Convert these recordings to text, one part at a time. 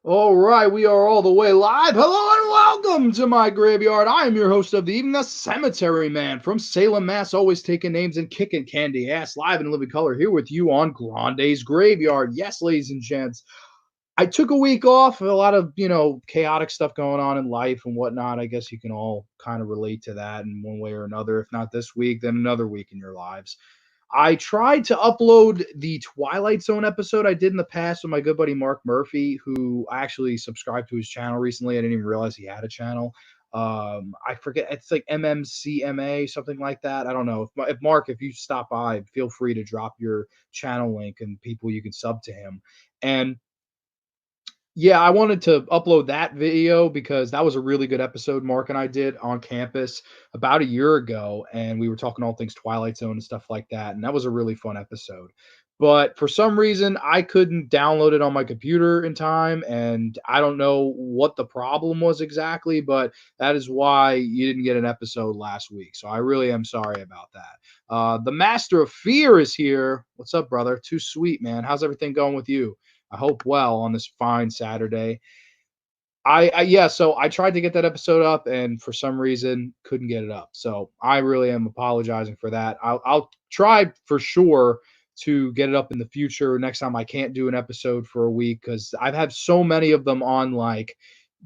All right, we are all the way live. Hello and welcome to my graveyard. I am your host of the evening, the Cemetery Man from Salem, Mass. Always taking names and kicking candy ass, live in living color, here with you on Grande's Graveyard. Yes, ladies and gents, I took a week off. A lot of chaotic stuff going on in life and whatnot. I guess you can all kind of relate to that in one way or another. If not this week, then another week in your lives. I tried to upload the Twilight Zone episode I did in the past with my good buddy Mark Murphy, who I actually subscribed to his channel recently. I didn't even realize he had a channel. I forget, it's like MMCMA, something like that. I don't know. If Mark, if you stop by, feel free to drop your channel link and people you can sub to him. And yeah, I wanted to upload that video because that was a really good episode Mark and I did on campus about a year ago, and we were talking all things Twilight Zone and stuff like that, and that was a really fun episode. But for some reason, I couldn't download it on my computer in time, and I don't know what the problem was exactly, but that is why you didn't get an episode last week. So I really am sorry about that. The Master of Fear is here. What's up, brother? Too sweet, man. How's everything going with you? I hope well on this fine Saturday. Yeah, so I tried to get that episode up and for some reason couldn't get it up. So I really am apologizing for that. I'll try for sure to get it up in the future next time I can't do an episode for a week because I've had so many of them on like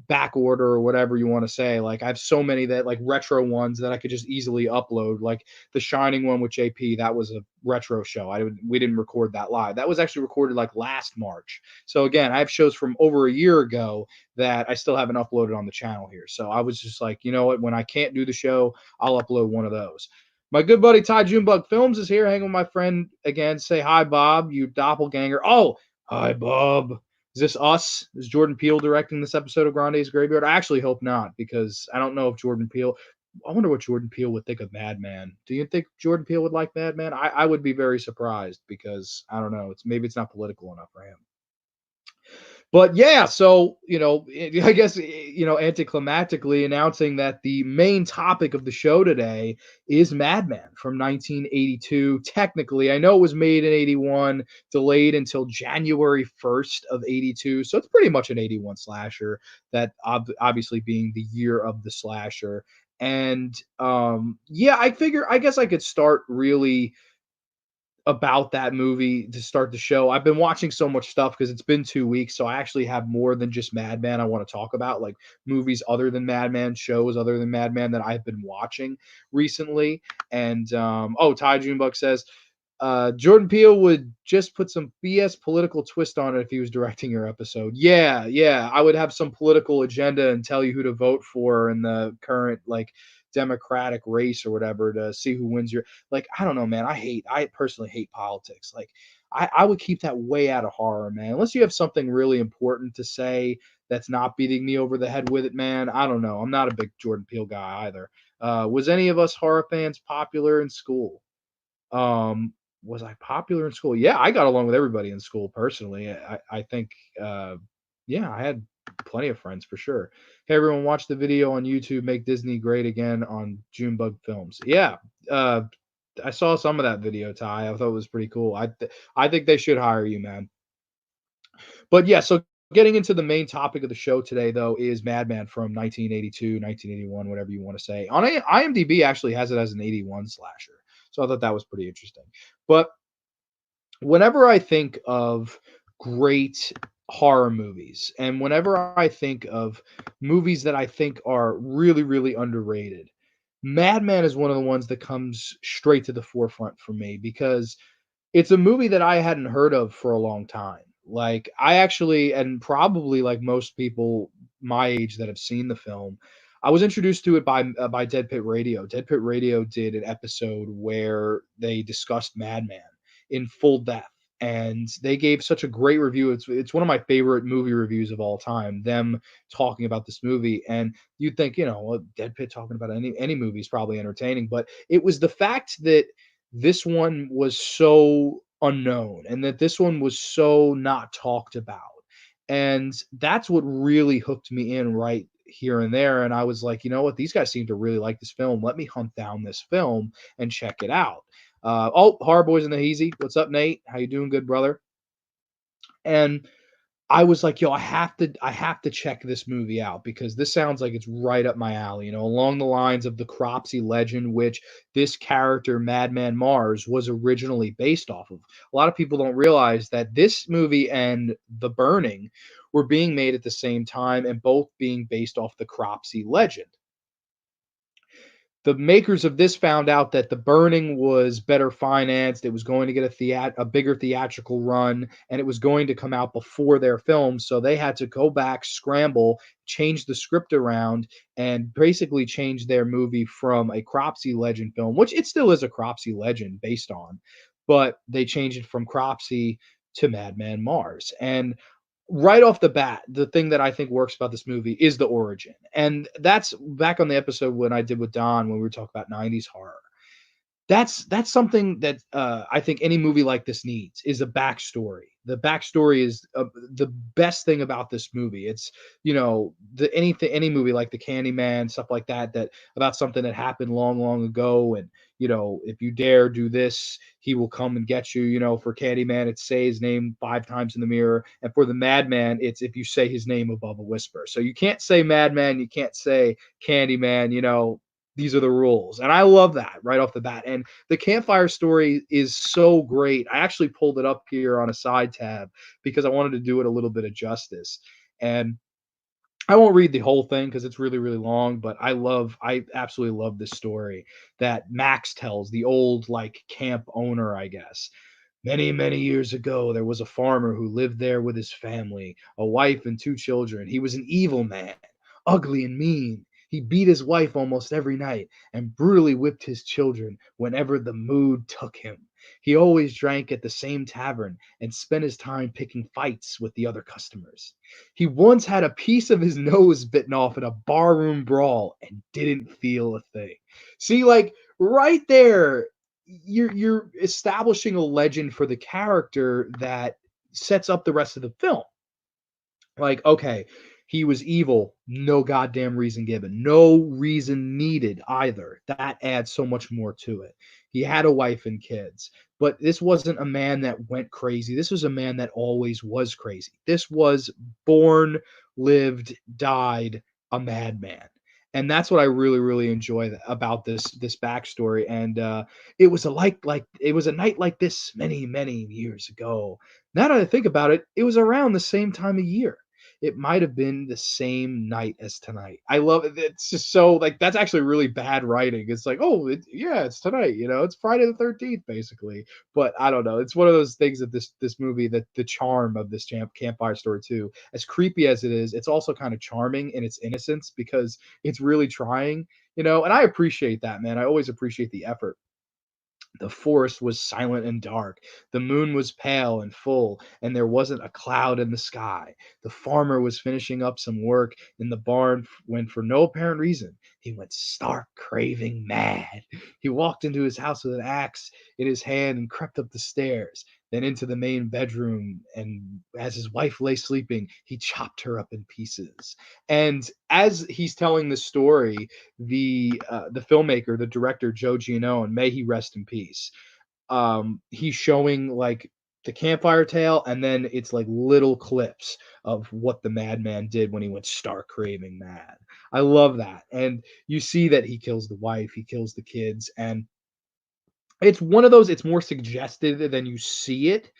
back order or whatever you want to say. Like I have so many that like retro ones that I could just easily upload. Like the Shining one with JP, that was a retro show. We didn't record that live. That was actually recorded like last March. So again, I have shows from over a year ago that I still haven't uploaded on the channel here. So I was just like, you know what? When I can't do the show, I'll upload one of those. My good buddy Ty Junebug Films is here, hanging with my friend again. Say hi, Bob, you doppelganger. Oh, hi, Bob. Is this us? Is Jordan Peele directing this episode of Grande's Graveyard? I actually hope not, because I don't know if Jordan Peele. I wonder what Jordan Peele would think of Madman. Do you think Jordan Peele would like Madman? I would be very surprised because I don't know. Maybe it's not political enough for him. But yeah, so I guess anticlimactically announcing that the main topic of the show today is Madman from 1982. Technically, I know it was made in 81, delayed until January 1st of 82, so it's pretty much an 81 slasher. That obviously being the year of the slasher. And yeah, I guess I could start really about that movie to start the show. I've been watching so much stuff because it's been 2 weeks, so I actually have more than just Madman I want to talk about, like movies other than Madman, shows other than Madman that I've been watching recently. And Ty Junebug says Jordan Peele would just put some BS political twist on it if he was directing your episode. Yeah, I would have some political agenda and tell you who to vote for in the current like Democratic race or whatever to see who wins your like. I don't know, man. I personally hate politics. Like I would keep that way out of horror, man. Unless you have something really important to say that's not beating me over the head with it, man. I don't know. I'm not a big Jordan Peele guy either. Was any of us horror fans popular in school? Um, was I popular in school? Yeah, I got along with everybody in school personally. I think, yeah, I had plenty of friends for sure. Hey, everyone, watch the video on YouTube. Make Disney great again on Junebug Films. Yeah, uh, I saw some of that video, Ty. I thought it was pretty cool. I think they should hire you, man. But yeah, so getting into the main topic of the show today, though, is Madman from 1982, 1981, whatever you want to say. On IMDb, actually has it as an 81 slasher. So I thought that was pretty interesting. But whenever I think of great horror movies and whenever I think of movies that I think are really, really underrated, Madman is one of the ones that comes straight to the forefront for me because it's a movie that I hadn't heard of for a long time. Like I actually, and probably like most people my age that have seen the film, I was introduced to it by Dead Pit Radio. Dead Pit Radio did an episode where they discussed Madman in full depth, and they gave such a great review. It's one of my favorite movie reviews of all time. Them talking about this movie, and you'd think Dead Pit talking about any movie is probably entertaining, but it was the fact that this one was so unknown and that this one was so not talked about. And that's what really hooked me in right here and there. And I was like, you know what? These guys seem to really like this film. Let me hunt down this film and check it out. Horror Boys in the Heezy. What's up, Nate? How you doing, good brother? And I was like, "Yo, I have to check this movie out because this sounds like it's right up my alley," along the lines of the Cropsey legend, which this character, Madman Marz, was originally based off of. A lot of people don't realize that this movie and The Burning were being made at the same time and both being based off the Cropsey legend. The makers of this found out that The Burning was better financed. It was going to get a bigger theatrical run, and it was going to come out before their film. So they had to go back, scramble, change the script around, and basically change their movie from a Cropsey legend film, which it still is a Cropsey legend based on, but they changed it from Cropsey to Madman Mars. And right off the bat, the thing that I think works about this movie is the origin. And that's back on the episode when I did with Don when we were talking about 90s horror. That's something that I think any movie like this needs is a backstory. The backstory is the best thing about this movie. It's any movie like the Candyman, stuff like that, that about something that happened long, long ago, and if you dare do this, he will come and get you. For Candyman, it's say his name 5 times in the mirror, and for the Madman, it's if you say his name above a whisper. So you can't say Madman, you can't say Candyman. These are the rules. And I love that right off the bat. And the campfire story is so great. I actually pulled it up here on a side tab because I wanted to do it a little bit of justice. And I won't read the whole thing because it's really, really long, but I absolutely love this story that Max tells, the old like camp owner, I guess. Many, many years ago, there was a farmer who lived there with his family, a wife and 2 children. He was an evil man, ugly and mean. He beat his wife almost every night and brutally whipped his children whenever the mood took him. He always drank at the same tavern and spent his time picking fights with the other customers. He once had a piece of his nose bitten off in a barroom brawl and didn't feel a thing. See, like right there, you're establishing a legend for the character that sets up the rest of the film. Like, okay, he was evil, no goddamn reason given, no reason needed either. That adds so much more to it. He had a wife and kids, but this wasn't a man that went crazy. This was a man that always was crazy. This was born, lived, died a madman. And that's what I really, really enjoy about this backstory. And it was it was a night like this many, many years ago. Now that I think about it, it was around the same time of year. It might have been the same night as tonight. I love it. It's just so like that's actually really bad writing. It's like, oh, yeah, it's tonight. It's Friday the 13th, basically. But I don't know. It's one of those things that this movie, that the charm of this campfire story too, as creepy as it is, it's also kind of charming in its innocence because it's really trying. And I appreciate that, man. I always appreciate the effort. The forest was silent and dark. The moon was pale and full, and there wasn't a cloud in the sky. The farmer was finishing up some work in the barn when, for no apparent reason, he went stark craving mad. He walked into his house with an axe in his hand and crept up the stairs, then into the main bedroom. And as his wife lay sleeping, he chopped her up in pieces. And as he's telling the story, the filmmaker, the director Joe Giannone, may he rest in peace. He's showing like the campfire tale, and then it's like little clips of what the madman did when he went stark craving mad. I love that, and you see that he kills the wife, he kills the kids, and it's one of those. It's more suggestive than you see it.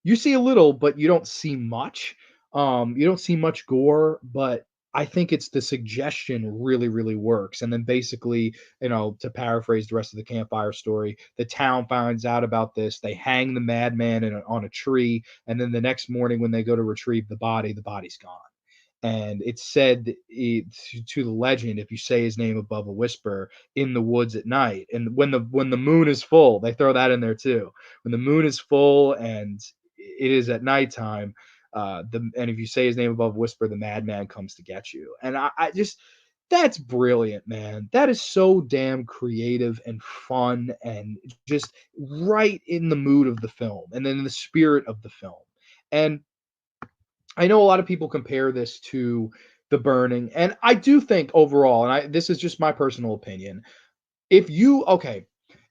You see a little, but you don't see much. You don't see much gore, but I think it's the suggestion really, really works. And then basically, to paraphrase the rest of the campfire story, the town finds out about this. They hang the madman on a tree, and then the next morning, when they go to retrieve the body's gone. And it's said to the legend, if you say his name above a whisper in the woods at night, and when the moon is full, they throw that in there too. When the moon is full and it is at nighttime, and if you say his name above a whisper, the madman comes to get you. And I just that's brilliant, man. That is so damn creative and fun and just right in the mood of the film and then the spirit of the film. And I know a lot of people compare this to The Burning, and I do think overall, and this is just my personal opinion. If you okay,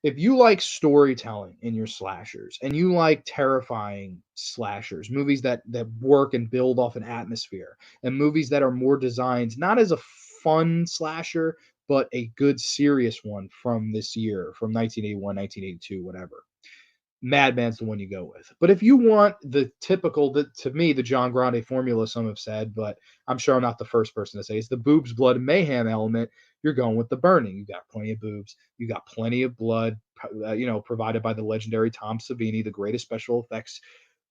if you like storytelling in your slashers and you like terrifying slashers, movies that work and build off an atmosphere, and movies that are more designed not as a fun slasher, but a good serious one from this year, from 1981, 1982, whatever. Madman's the one you go with. But if you want the typical, to me, the John Grande formula, some have said, but I'm sure I'm not the first person to say it's the boobs, blood, and mayhem element. You're going with the burning. You got plenty of boobs. You got plenty of blood, provided by the legendary Tom Savini, the greatest special effects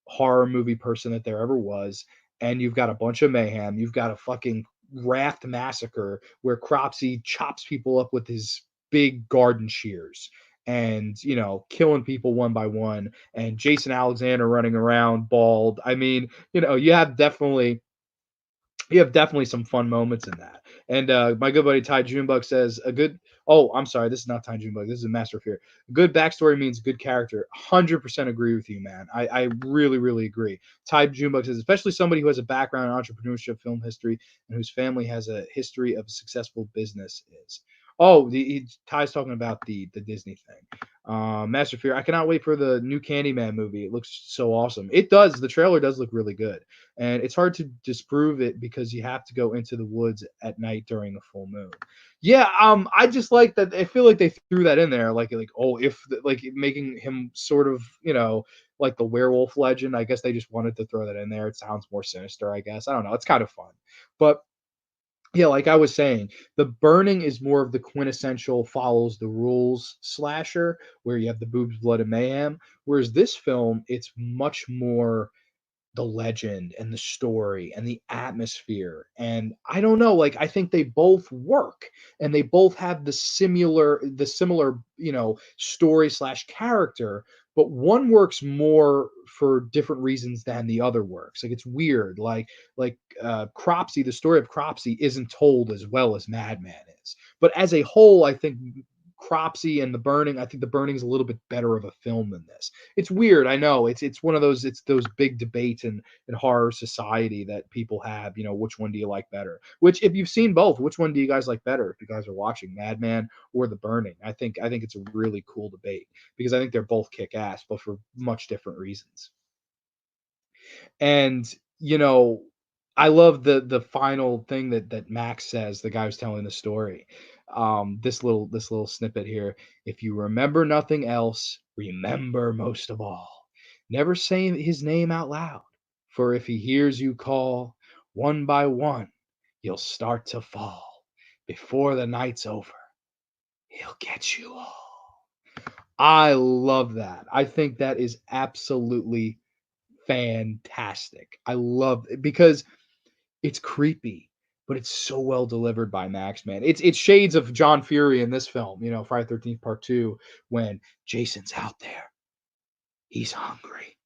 horror movie person that there ever was. And you've got a bunch of mayhem. You've got a fucking raft massacre where Cropsy chops people up with his big garden shears and killing people one by one, and Jason Alexander running around bald. I mean, you have definitely some fun moments in that. And my good buddy Ty Junebug says a good. Oh, I'm sorry, this is not Ty Junebug. This is a Master of Fear. Good backstory means good character. 100% agree with you, man. I really, really agree. Ty Junebug says, especially somebody who has a background in entrepreneurship, film history, and whose family has a history of successful business is. Oh, Ty's talking about the Disney thing. Master of Fear. I cannot wait for the new Candyman movie. It looks so awesome. It does. The trailer does look really good, and it's hard to disprove it because you have to go into the woods at night during a full moon. Yeah, I just like that. I feel like they threw that in there, like oh, if like making him sort of like the werewolf legend. I guess they just wanted to throw that in there. It sounds more sinister, I guess. I don't know. It's kind of fun, but yeah, like I was saying, The Burning is more of the quintessential follows the rules slasher, where you have the boobs, blood, and mayhem. Whereas this film, it's much more the legend and the story and the atmosphere. And I don't know, like I think they both work and they both have the similar, story slash character, but one works more for different reasons than the other works. Like it's weird. Like Cropsy, the story of Cropsy isn't told as well as Madman is. But as a whole, I think Cropsy and The Burning, I think The Burning is a little bit better of a film than this. It's weird, I know. It's one of those big debates in horror society that people have. Which one do you like better? Which, if you've seen both, which one do you guys like better? If you guys are watching Madman or The Burning, I think it's a really cool debate because I think they're both kick ass, but for much different reasons. And you know, I love the final thing that Max says, the guy who's telling the story. This little snippet here. If you remember nothing else, remember most of all. Never say his name out loud, for if he hears you call, one by one, you'll start to fall. Before the night's over, he'll get you all. I love that. I think that is absolutely fantastic. I love it because it's creepy, but it's so well delivered by Max, man. It's shades of John Fury in this film, Friday 13th Part 2, when Jason's out there. He's hungry,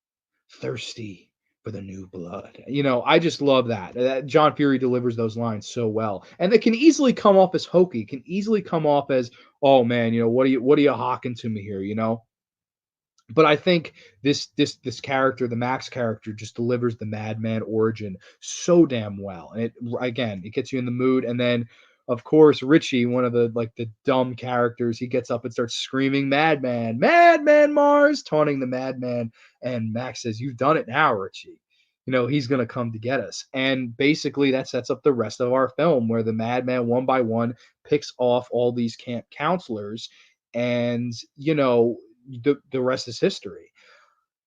thirsty for the new blood. I just love that. John Fury delivers those lines so well. And it can easily come off as hokey, can easily come off as, oh man, what are you hawking to me here? But I think this character, the Max character, just delivers the Madman origin so damn well, and it gets you in the mood. And then, of course, Richie, one of the dumb characters, he gets up and starts screaming, "Madman, Madman Marz," taunting the Madman, and Max says, "You've done it now, Richie. He's gonna come to get us." And basically, that sets up the rest of our film, where the Madman one by one picks off all these camp counselors, and the rest is history.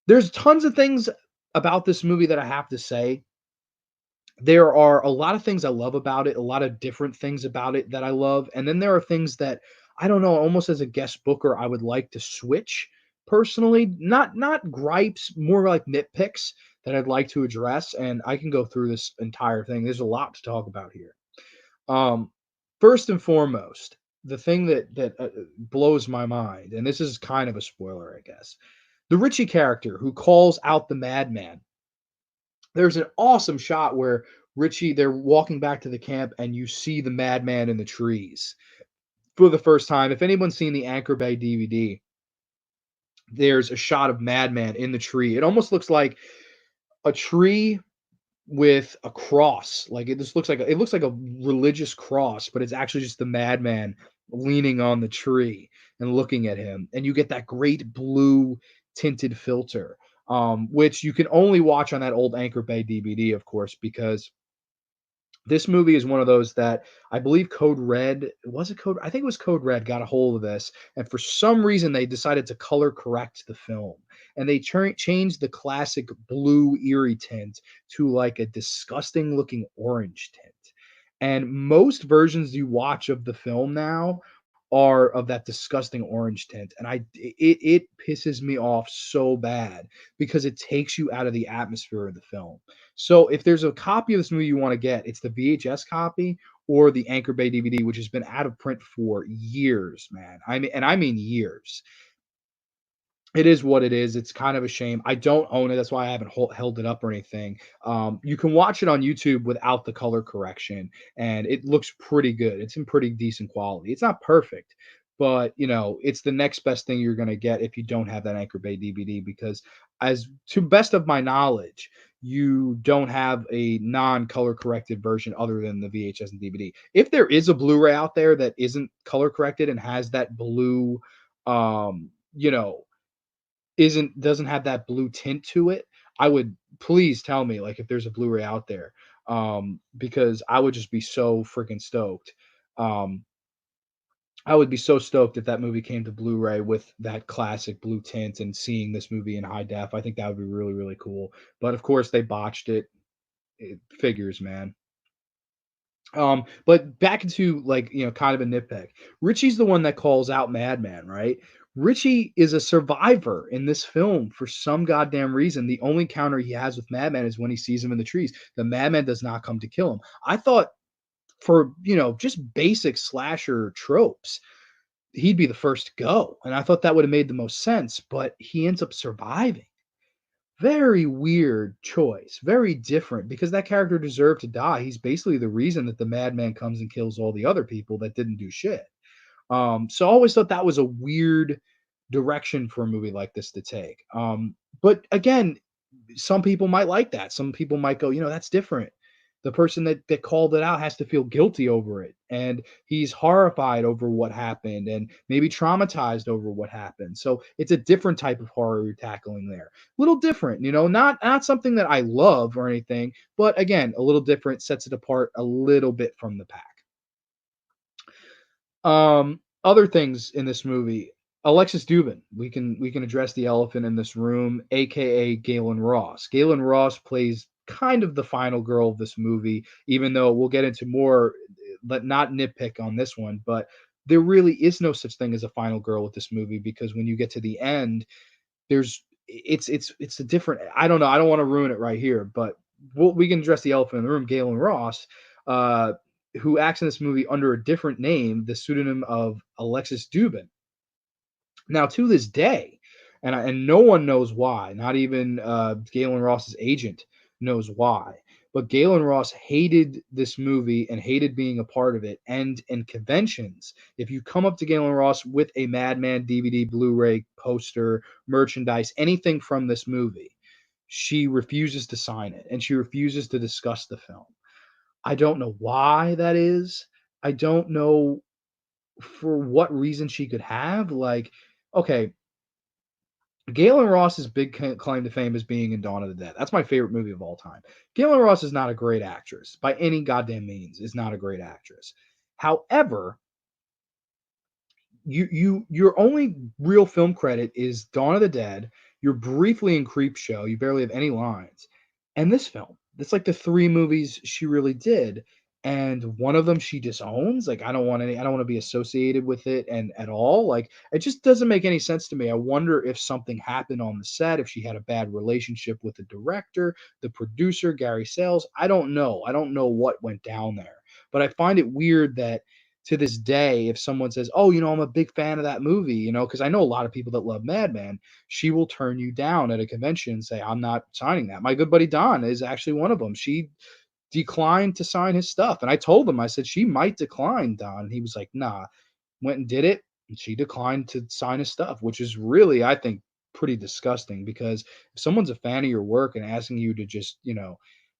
There's tons of things about this movie that I have to say. There are a lot of things I love about it, a lot of different things about it that I love, and then there are things that I don't know, almost as a guest booker, I would like to switch personally. Not gripes, more like nitpicks that I'd like to address, and I can go through this entire thing. There's a lot to talk about here. Um, First and foremost, the thing that blows my mind, and this is kind of a spoiler, I guess, the Richie character who calls out the madman. There's an awesome shot where they're walking back to the camp, and you see the madman in the trees for the first time. If anyone's seen the Anchor Bay DVD, there's a shot of Madman in the tree. It almost looks like a tree with a cross. Like it just looks like it looks like a religious cross, but it's actually just the madman leaning on the tree and looking at him, and you get that great blue tinted filter, which you can only watch on that old Anchor Bay DVD, of course, because this movie is one of those that I believe Code Red was it Code I think it was Code Red got a hold of this, and for some reason they decided to color correct the film, and they changed the classic blue eerie tint to like a disgusting looking orange tint. And most versions you watch of the film now are of that disgusting orange tint, and it pisses me off so bad because it takes you out of the atmosphere of the film. So if there's a copy of this movie you want to get, it's the VHS copy or the Anchor Bay DVD, which has been out of print for years, man. I mean years. It is what it is. It's kind of a shame. I don't own it. That's why I haven't held it up or anything. You can watch it on YouTube without the color correction, and it looks pretty good. It's in pretty decent quality. It's not perfect, but it's the next best thing you're going to get if you don't have that Anchor Bay DVD. Because, as to best of my knowledge, you don't have a non-color corrected version other than the VHS and DVD. If there is a Blu-ray out there that isn't color corrected and has that blue, um, you know isn't doesn't have that blue tint to it, I would please tell me, like, if there's a Blu-ray out there, because I would just be so freaking stoked. Um, I would be so stoked if that movie came to Blu-ray with that classic blue tint and seeing this movie in high def. I think that would be really, really cool. But of course, they botched it. It figures, man. But back into like, kind of a nitpick. Richie's the one that calls out Madman, right? Richie is a survivor in this film for some goddamn reason. The only encounter he has with Madman is when he sees him in the trees. The Madman does not come to kill him. I thought for, just basic slasher tropes, he'd be the first to go. And I thought that would have made the most sense, but he ends up surviving. Very weird choice, very different because that character deserved to die. He's basically the reason that the madman comes and kills all the other people that didn't do shit. So I always thought that was a weird direction for a movie like this to take. But again, some people might like that. Some people might go, that's different. The person that called it out has to feel guilty over it, and he's horrified over what happened, and maybe traumatized over what happened. So it's a different type of horror you're tackling there. A little different, not something that I love or anything, but again, a little different, sets it apart a little bit from the pack. Other things in this movie, Alexis Dubin. We can address the elephant in this room, aka Galen Ross. Galen Ross plays kind of the final girl of this movie, even though we'll get into more, but not nitpick on this one. But there really is no such thing as a final girl with this movie because when you get to the end, there's it's a different. I don't know. I don't want to ruin it right here, but we can address the elephant in the room. Galen Ross. Uh, who acts in this movie under a different name, the pseudonym of Alexis Dubin. Now, to this day, and no one knows why, not even Galen Ross's agent knows why, but Galen Ross hated this movie and hated being a part of it. And in conventions, if you come up to Galen Ross with a Madman DVD, Blu-ray, poster, merchandise, anything from this movie, she refuses to sign it and she refuses to discuss the film. I don't know why that is. I don't know for what reason she could have. Like, okay, Galen Ross's big claim to fame is being in Dawn of the Dead. That's my favorite movie of all time. Galen Ross is not a great actress by any goddamn means. Is not a great actress. However, your only real film credit is Dawn of the Dead. You're briefly in Creepshow. You barely have any lines, and this film. That's like the three movies she really did, and one of them she disowns. Like I don't want any. I don't want to be associated with it and at all. Like it just doesn't make any sense to me. I wonder if something happened on the set, if she had a bad relationship with the director, the producer, Gary Sales. I don't know. I don't know what went down there, but I find it weird that to this day, if someone says, "Oh, I'm a big fan of that movie," because I know a lot of people that love Madman, she will turn you down at a convention and say, "I'm not signing that." My good buddy Don is actually one of them. She declined to sign his stuff, and I told him, I said she might decline, Don. And he was like, "Nah." Went and did it, and she declined to sign his stuff, which is really, I think, pretty disgusting because if someone's a fan of your work and asking you to just,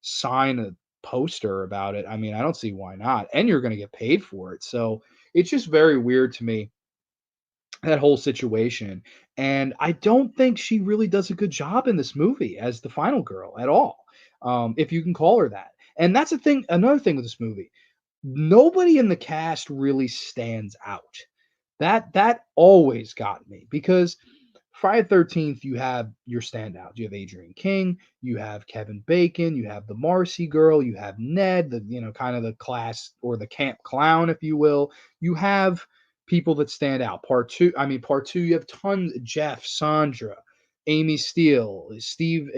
sign poster about it, I mean, I don't see why not. And you're going to get paid for it. So it's just very weird to me, that whole situation. And I don't think she really does a good job in this movie as the final girl at all, if you can call her that. And that's a thing. Another thing with this movie, nobody in the cast really stands out. That always got me because Friday the 13th, you have your standouts. You have Adrian King, you have Kevin Bacon, you have the Marcy girl, you have Ned, the kind of the class or the camp clown, if you will. You have people that stand out. Part two, you have tons. Jeff, Sandra, Amy Steele, Steve.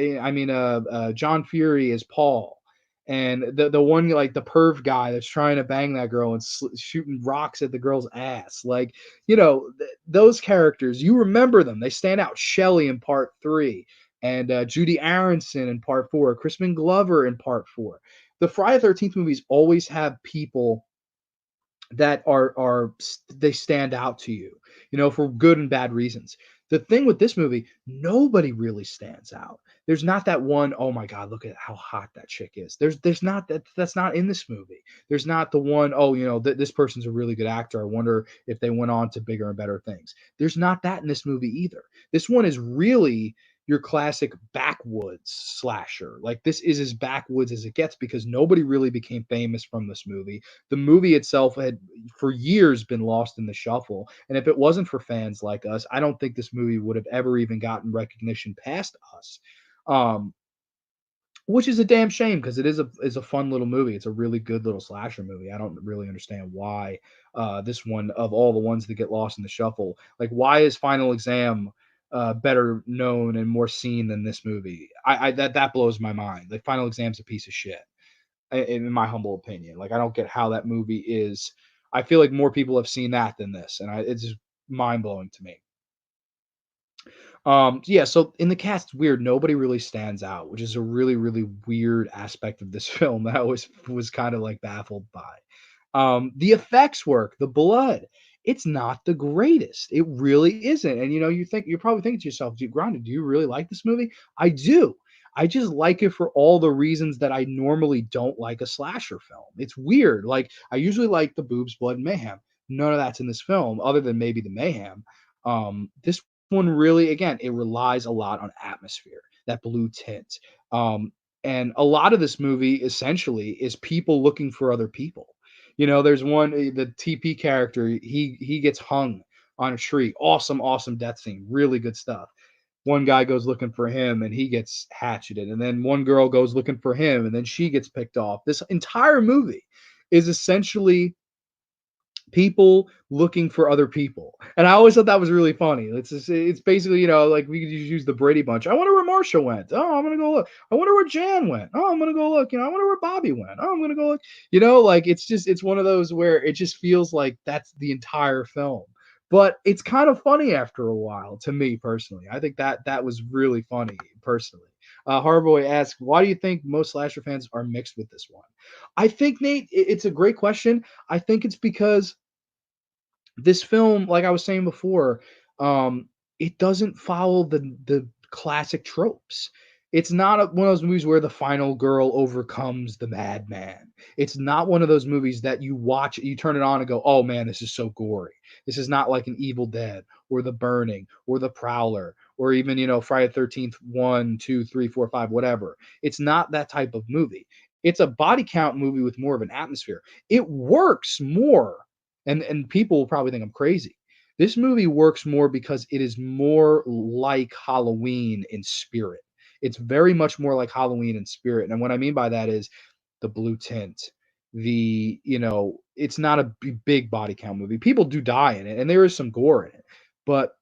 John Fury is Paul, and the one like the perv guy that's trying to bang that girl and shooting rocks at the girl's ass. Like, those characters, you remember them. They stand out. Shelley in part three, and Judy Aronson in part four, Crispin Glover in part four. The Friday the 13th movies always have people that are they stand out to you, for good and bad reasons. The thing with this movie, nobody really stands out. There's not that one, oh my God, look at how hot that chick is. There's not that's not in this movie. There's not the one, oh, this person's a really good actor. I wonder if they went on to bigger and better things. There's not that in this movie either. This one is really your classic backwoods slasher. Like, this is as backwoods as it gets because nobody really became famous from this movie. The movie itself had for years been lost in the shuffle, and if it wasn't for fans like us, I don't think this movie would have ever even gotten recognition past us. Um, which is a damn shame because it is a fun little movie. It's a really good little slasher movie. I don't really understand why this one, of all the ones that get lost in the shuffle, like, why is Final Exam better known and more seen than this movie? That blows my mind. Like, Final Exam's a piece of shit, in my humble opinion. Like, I don't get how that movie is. I feel like more people have seen that than this, and it's just mind blowing to me. Yeah, so in the cast, it's weird. Nobody really stands out, which is a really, really weird aspect of this film that I was kind of like baffled by. The effects work, the blood, it's not the greatest. It really isn't. And you're probably thinking to yourself, Grande, do you really like this movie? I do. I just like it for all the reasons that I normally don't like a slasher film. It's weird. Like, I usually like the boobs, blood, and mayhem. None of that's in this film, other than maybe the mayhem. This one really, again, it relies a lot on atmosphere, that blue tint. And a lot of this movie essentially is people looking for other people. There's one, the TP character, he gets hung on a tree. Awesome, awesome death scene. Really good stuff. One guy goes looking for him and he gets hatcheted. And then one girl goes looking for him and then she gets picked off. This entire movie is essentially people looking for other people. And I always thought that was really funny. It's basically, like, we could just use the Brady Bunch. I wonder where Marsha went. Oh, I'm gonna go look. I wonder where Jan went. Oh, I'm gonna go look. I wonder where Bobby went. Oh, I'm gonna go look. Like, it's one of those where it just feels like that's the entire film. But it's kind of funny after a while, to me personally. I think that was really funny personally. Harboy asks, why do you think most slasher fans are mixed with this one? I think, Nate, it's a great question. I think it's because this film, like I was saying before, it doesn't follow the classic tropes. It's not one of those movies where the final girl overcomes the madman. It's not one of those movies that you watch, you turn it on and go, "Oh man, this is so gory." This is not like an Evil Dead or The Burning or The Prowler or even Friday the 13th 1, 2, 3, 4, 5, whatever. It's not that type of movie. It's a body count movie with more of an atmosphere. It works more, and people will probably think I'm crazy. This movie works more because it is more like Halloween in spirit. It's very much more like Halloween in spirit. And what I mean by that is the blue tint, it's not a big body count movie. People do die in it, and there is some gore in it, but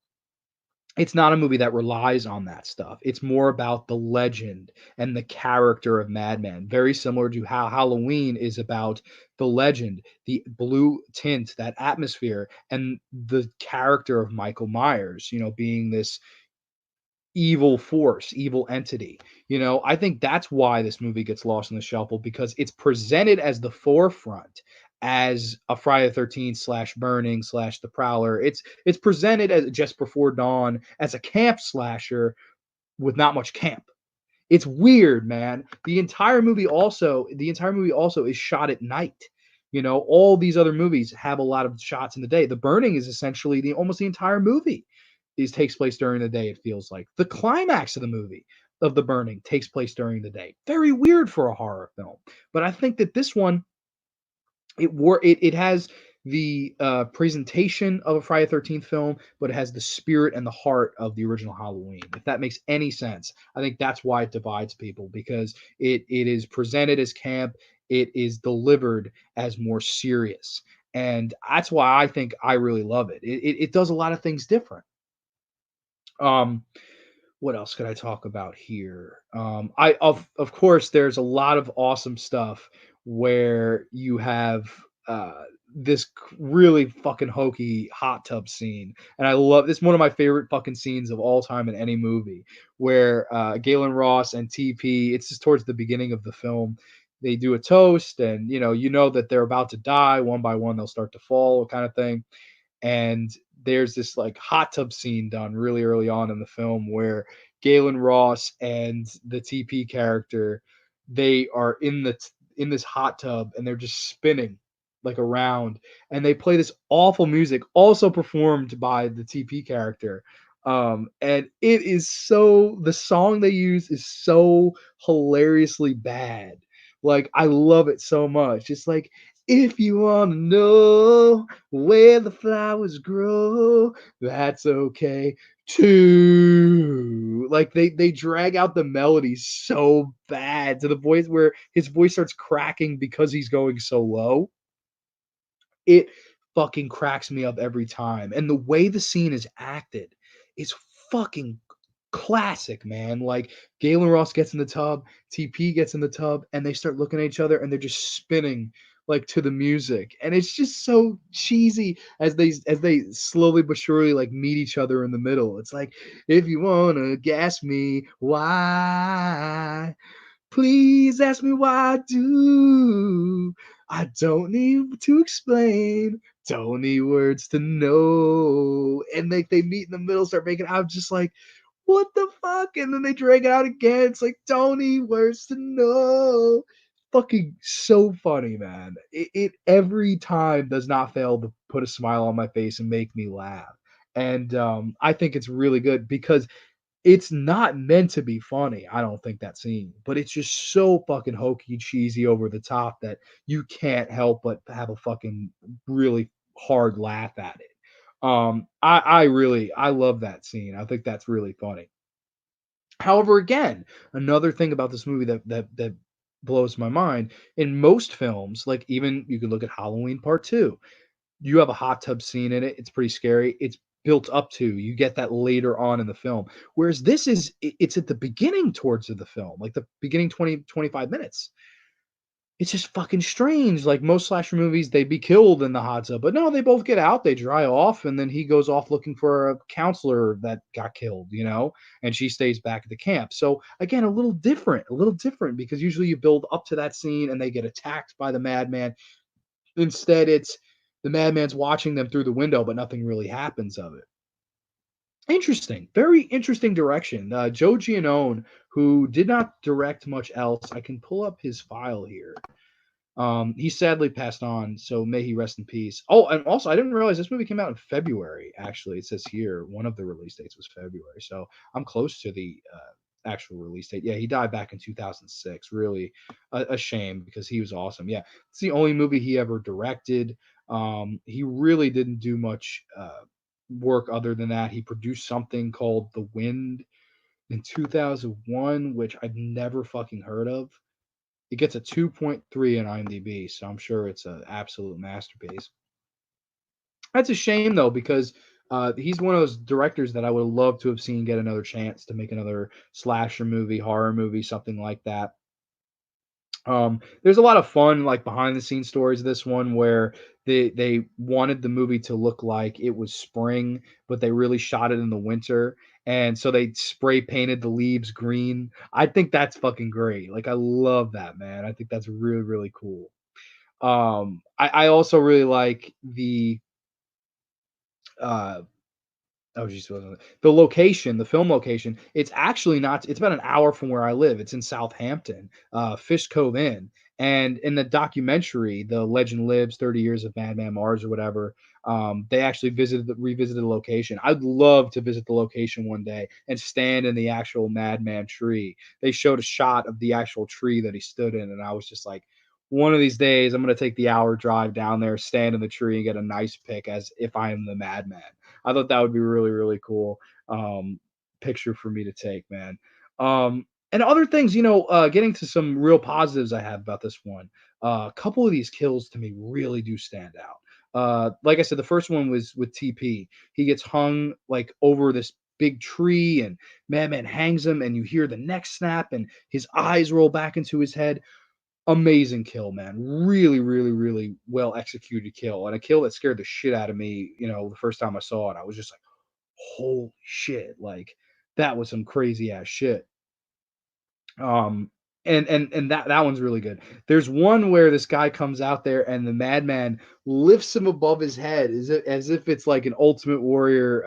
it's not a movie that relies on that stuff. It's more about the legend and the character of Madman. Very similar to how Halloween is about the legend, the blue tint, that atmosphere, and the character of Michael Myers, being this evil force, evil entity. I think that's why this movie gets lost in the shuffle, because it's presented as the forefront, as a Friday the 13th slash Burning slash The Prowler. It's presented as Just Before Dawn, as a camp slasher with not much camp. It's weird, man. The entire movie also is shot at night. All these other movies have a lot of shots in the day. The Burning is essentially the almost the entire movie is takes place during the day, it feels like. The climax of the movie of The Burning takes place during the day. Very weird for a horror film. But I think that this one it has the presentation of a Friday 13th film, but it has the spirit and the heart of the original Halloween. If that makes any sense, I think that's why it divides people because it is presented as camp, it is delivered as more serious, and that's why I think I really love it. It does a lot of things different. Um, what else could I talk about here? I of course there's a lot of awesome stuff where you have this really fucking hokey hot tub scene, and I love this. One of my favorite fucking scenes of all time in any movie, where Galen Ross and TP. It's just towards the beginning of the film. They do a toast, and you know that they're about to die one by one. They'll start to fall, kind of thing, and there's this like hot tub scene done really early on in the film where Galen Ross and the TP character they are in this hot tub and they're just spinning like around and they play this awful music also performed by the TP character. And it is so the song they use is so hilariously bad. Like I love it so much. It's like if you want to know where the flowers grow, that's okay too. Like they drag out the melody so bad to the voice where his voice starts cracking because he's going so low. It fucking cracks me up every time. And the way the scene is acted is fucking classic, man. Like Galen Ross gets in the tub, TP gets in the tub, and they start looking at each other and they're just spinning like to the music. And it's just so cheesy as they slowly but surely like meet each other in the middle. It's like, if you wanna gas me, why? Please ask me why I do. I don't need to explain. Don't need words to know. And they meet in the middle, start making. I'm just like, what the fuck? And then they drag it out again. It's like, don't need words to know. Fucking so funny, man. It every time does not fail to put a smile on my face and make me laugh. And I think it's really good because it's not meant to be funny, I don't think that scene, but it's just so fucking hokey, cheesy, over the top that you can't help but have a fucking really hard laugh at it. I love that scene. I think that's really funny. However, again, another thing about this movie that blows my mind, in most films, like even you could look at Halloween Part 2, you have a hot tub scene in it. It's pretty scary. It's built up to. You get that later on in the film. Whereas this is it's at the beginning towards of the film, like the beginning 20-25 minutes. It's just fucking strange. Like most slasher movies, they'd be killed in the hot tub. But no, they both get out, they dry off, and then he goes off looking for a counselor that got killed, and she stays back at the camp. So again, a little different because usually you build up to that scene and they get attacked by the madman. Instead, it's the madman's watching them through the window, but nothing really happens of it. Interesting, very interesting direction. Joe Giannone, who did not direct much else, I can pull up his file here. He sadly passed on, so may he rest in peace. Oh, and also, I didn't realize this movie came out in February. Actually, it says here one of the release dates was February, so I'm close to the actual release date. Yeah, he died back in 2006. Really a shame because he was awesome. Yeah, it's the only movie he ever directed. He really didn't do much work other than that. He produced something called The Wind in 2001, which I've never fucking heard of. It gets a 2.3 in IMDb, so I'm sure it's an absolute masterpiece. That's a shame though, because he's one of those directors that I would love to have seen get another chance to make another slasher movie, horror movie, something like that. There's a lot of fun, like behind the scenes stories of this one where they wanted the movie to look like it was spring, but they really shot it in the winter, and so they spray painted the leaves green. I think that's fucking great. Like I love that, man. I think that's really really cool. I also really like the uh Oh, geez, the location, the film location, it's actually not it's about an hour from where I live. It's in Southampton, Fish Cove Inn, and in the documentary, The Legend Lives: 30 Years of Madman Marz or whatever, they actually revisited the location. I'd love to visit the location one day and stand in the actual Madman tree. They showed a shot of the actual tree that he stood in, and I was just like, one of these days, I'm gonna take the hour drive down there, stand in the tree, and get a nice pic as if I am the madman. I thought that would be really, really cool picture for me to take, man. And other things, getting to some real positives I have about this one. A couple of these kills to me really do stand out. Like I said, the first one was with TP. He gets hung like over this big tree, and Madman hangs him, and you hear the neck snap, and his eyes roll back into his head. Amazing kill, man. Really, really, really well executed kill, and a kill that scared the shit out of me, the first time I saw it. I was just like, "Holy shit." Like, that was some crazy ass shit. Um, and that one's really good. There's one where this guy comes out there and the madman lifts him above his head as if it's like an Ultimate Warrior,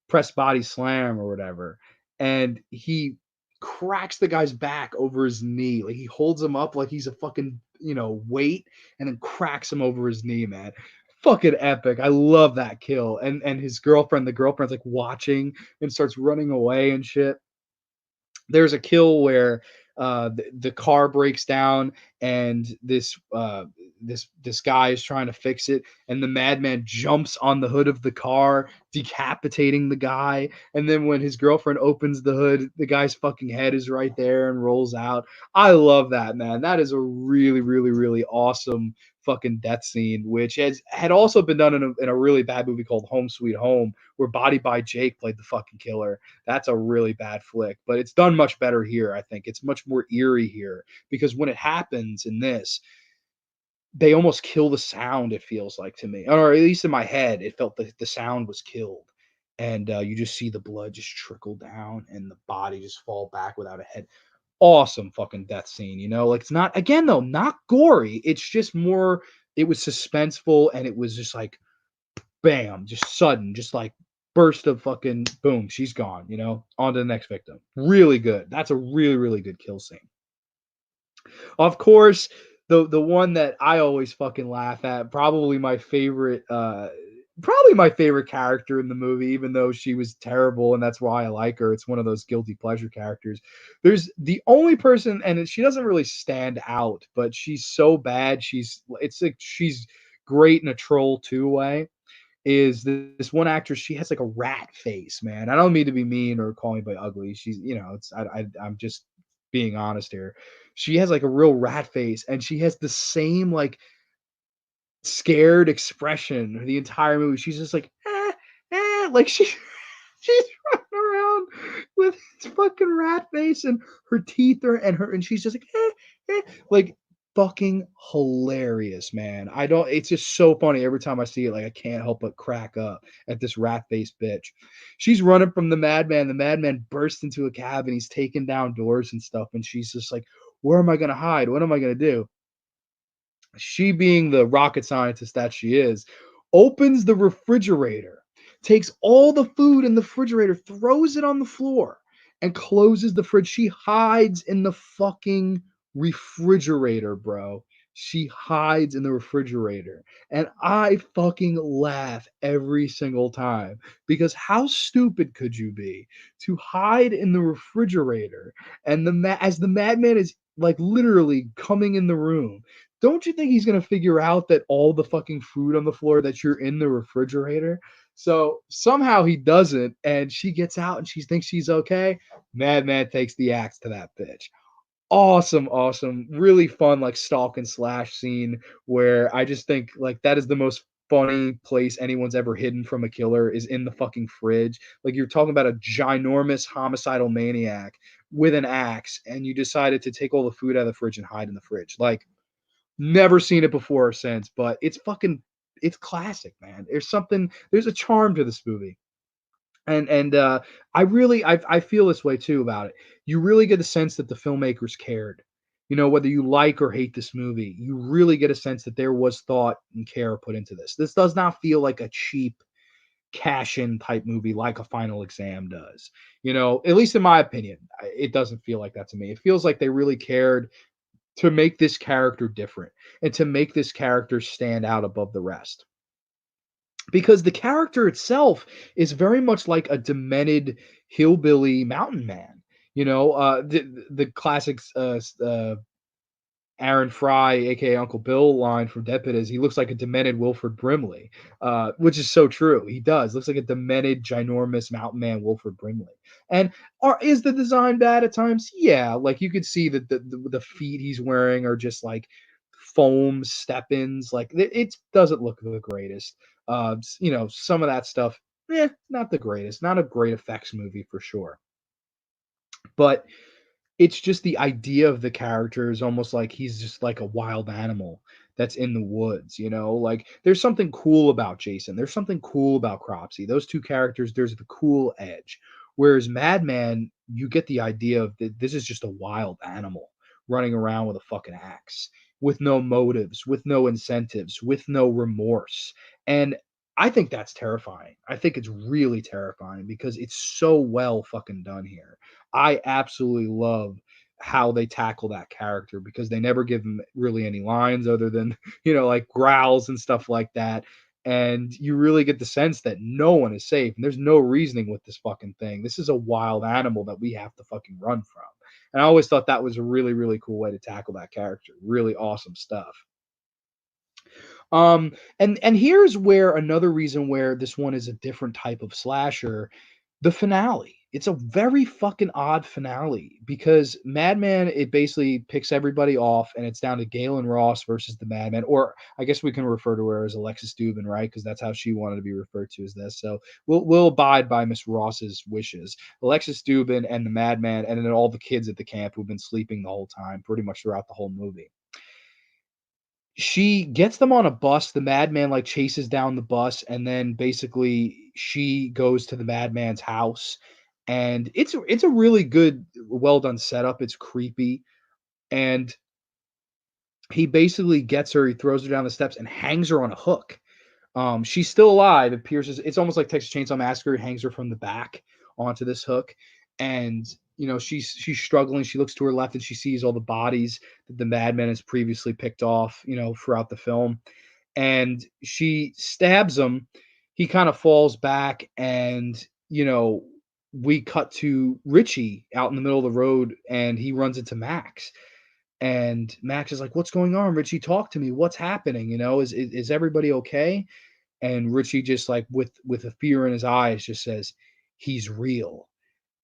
press body slam or whatever, and he cracks the guy's back over his knee. Like, he holds him up like he's a fucking, weight, and then cracks him over his knee, man. Fucking epic. I love that kill. And his girlfriend, the girlfriend's like watching and starts running away and shit. There's a kill where the car breaks down, and this guy is trying to fix it, and the madman jumps on the hood of the car, decapitating the guy. And then when his girlfriend opens the hood, the guy's fucking head is right there and rolls out. I love that, man. That is a really, really, really awesome fucking death scene, which had also been done in a really bad movie called Home Sweet Home, where Body by Jake played the fucking killer. That's a really bad flick, but it's done much better here. I think it's much more eerie here, because when it happens in this, they almost kill the sound. It feels like to me, or at least in my head, it felt that the sound was killed, and you just see the blood just trickle down and the body just fall back without a head. Awesome fucking death scene. Like, it's not, again though, not gory. It's just more. It was suspenseful, and it was just like bam, just sudden, just like burst of fucking boom, she's gone, on to the next victim. Really good. That's a really, really good kill scene. Of course, the one that I always fucking laugh at, probably my favorite character in the movie, even though she was terrible and that's why I like her. It's one of those guilty pleasure characters. There's the only person, and she doesn't really stand out, but she's so bad. It's like she's great in a troll 2 way, is this one actress. She has like a rat face, man. I don't mean to be mean or call anybody ugly. She's, it's I'm just being honest here. She has like a real rat face, and she has the same like scared expression the entire movie. She's just like, like she's running around with this fucking rat face, and her teeth are and she's just like, like fucking hilarious, man. I don't. It's just so funny every time I see it. Like, I can't help but crack up at this rat face bitch. She's running from the madman. The madman bursts into a cabin. He's taking down doors and stuff, and she's just like, "Where am I gonna hide? What am I gonna do?" She, being the rocket scientist that she is, opens the refrigerator, takes all the food in the refrigerator, throws it on the floor, and closes the fridge. She hides in the fucking refrigerator, bro. She hides in the refrigerator. And I fucking laugh every single time, because how stupid could you be to hide in the refrigerator, and as the madman is like literally coming in the room, don't you think he's gonna figure out that all the fucking food on the floor, that you're in the refrigerator? So somehow he doesn't, and she gets out and she thinks she's okay. Madman takes the axe to that bitch. Awesome, awesome, really fun, like, stalk and slash scene, where I just think like that is the most funny place anyone's ever hidden from a killer, is in the fucking fridge. Like, you're talking about a ginormous homicidal maniac with an axe, and you decided to take all the food out of the fridge and hide in the fridge. Like, never seen it before or since, but it's classic, man. There's a charm to this movie. And I feel this way too about it. You really get a sense that the filmmakers cared. Whether you like or hate this movie, you really get a sense that there was thought and care put into this. This does not feel like a cheap cash in type movie like a Final Exam does. At least in my opinion, it doesn't feel like that to me. It feels like they really cared to make this character different and to make this character stand out above the rest. Because the character itself is very much like a demented hillbilly mountain man. The classics Aaron Fry, aka Uncle Bill, line from Deadpit is he looks like a demented Wilford Brimley, which is so true. He does looks like a demented, ginormous mountain man, Wilford Brimley. And is the design bad at times? Yeah, like you could see that the feet he's wearing are just like foam step-ins. Like it doesn't look the greatest. Some of that stuff, not the greatest. Not a great effects movie for sure. But it's just the idea of the character is almost like he's just like a wild animal that's in the woods, Like there's something cool about Jason. There's something cool about Cropsy. Those two characters, there's the cool edge. Whereas Madman, you get the idea of that this is just a wild animal running around with a fucking axe, with no motives, with no incentives, with no remorse. And I think that's terrifying. I think it's really terrifying because it's so well fucking done here. I absolutely love how they tackle that character because they never give him really any lines other than, like growls and stuff like that. And you really get the sense that no one is safe and there's no reasoning with this fucking thing. This is a wild animal that we have to fucking run from. And I always thought that was a really, really cool way to tackle that character. Really awesome stuff. And here's where another reason where this one is a different type of slasher, the finale. It's a very fucking odd finale because Madman, it basically picks everybody off and it's down to Galen Ross versus the Madman, or I guess we can refer to her as Alexis Dubin, right? Because that's how she wanted to be referred to as this. So we'll abide by Miss Ross's wishes. Alexis Dubin and the Madman, and then all the kids at the camp who've been sleeping the whole time, pretty much throughout the whole movie. She gets them on a bus. The madman like chases down the bus, and then basically she goes to the madman's house. And it's a really good, well done setup. It's creepy, and he basically gets her. He throws her down the steps and hangs her on a hook. She's still alive. It pierces. It's almost like Texas Chainsaw Massacre. He hangs her from the back onto this hook, and she's struggling. She looks to her left and she sees all the bodies that the madman has previously picked off, throughout the film, and she stabs him. He kind of falls back, and we cut to Richie out in the middle of the road, and he runs into Max. And Max is like, "What's going on, Richie? Talk to me. What's happening? Is everybody okay?" And Richie just like with a fear in his eyes just says, "He's real."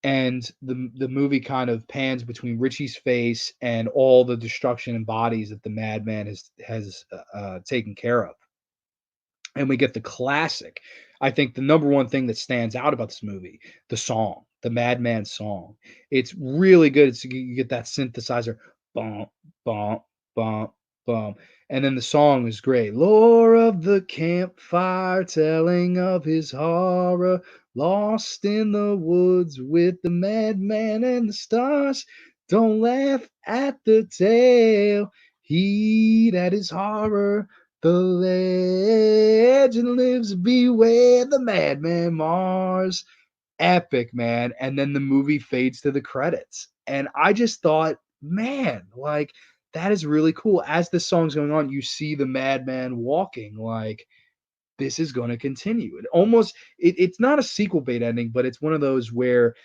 And the movie kind of pans between Richie's face and all the destruction and bodies that the madman has taken care of. And we get the classic. I think the number one thing that stands out about this movie, the song, the Madman song. It's really good. You get that synthesizer, bump, bump, bump, bump, and then the song is great. Lore of the campfire, telling of his horror, lost in the woods with the madman and the stars. Don't laugh at the tale, heed at his horror. The legend lives, beware the Madman Marz. Epic, man. And then the movie fades to the credits. And I just thought, man, like, that is really cool. As the song's going on, you see the madman walking, like, this is going to continue. It's not a sequel bait ending, but it's one of those where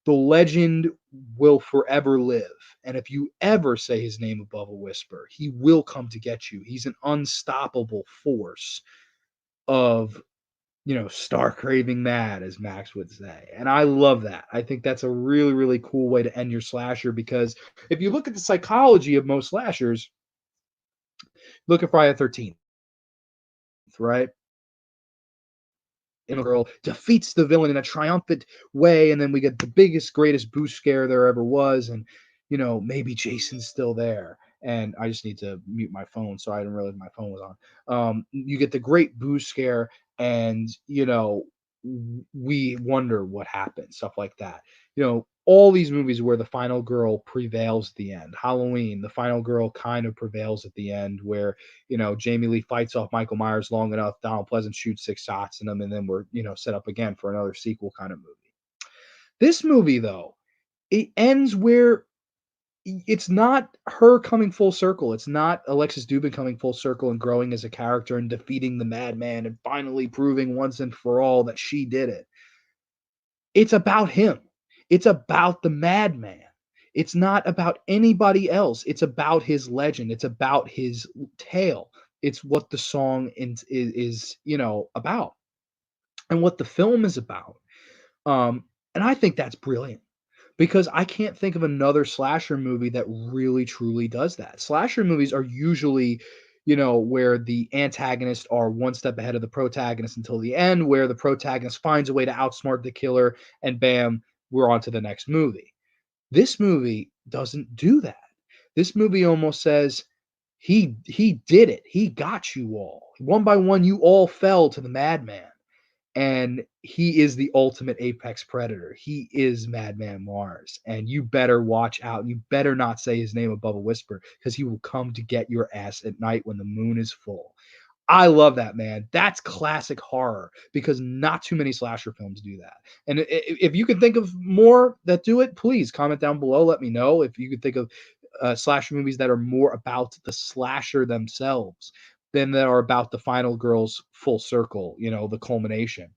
the legend will forever live. And if you ever say his name above a whisper, he will come to get you. He's an unstoppable force of, stark raving mad, as Max would say. And I love that. I think that's a really, really cool way to end your slasher because if you look at the psychology of most slashers, look at Friday the 13th, right? And the girl defeats the villain in a triumphant way, and then we get the biggest, greatest boo scare there ever was, and maybe Jason's still there. And I just need to mute my phone, so I didn't realize my phone was on. You get the great boo scare, and we wonder what happened, stuff like that. all these movies where the final girl prevails at the end. Halloween, the final girl kind of prevails at the end, where Jamie Lee fights off Michael Myers long enough, Donald Pleasant shoots 6 shots in them, and then we're set up again for another sequel kind of movie. This movie, though, it ends where it's not her coming full circle. It's not Alexis Dubin coming full circle and growing as a character and defeating the Madman and finally proving once and for all that she did it. It's about him. It's about the Madman. It's not about anybody else. It's about his legend. It's about his tale. It's what the song is about, and what the film is about. And I think that's brilliant because I can't think of another slasher movie that really truly does that. Slasher movies are usually, where the antagonists are one step ahead of the protagonist until the end, where the protagonist finds a way to outsmart the killer, and bam, we're on to the next movie. This movie doesn't do that. This movie almost says, he did it. He got you all. One by one, you all fell to the Madman. And he is the ultimate apex predator. He is Madman Marz, and you better watch out. You better not say his name above a whisper, because he will come to get your ass at night when the moon is full. I love that, man. That's classic horror, because not too many slasher films do that. And if you can think of more that do it, please comment down below. Let me know if you could think of slasher movies that are more about the slasher themselves than that are about the final girl's full circle, the culmination.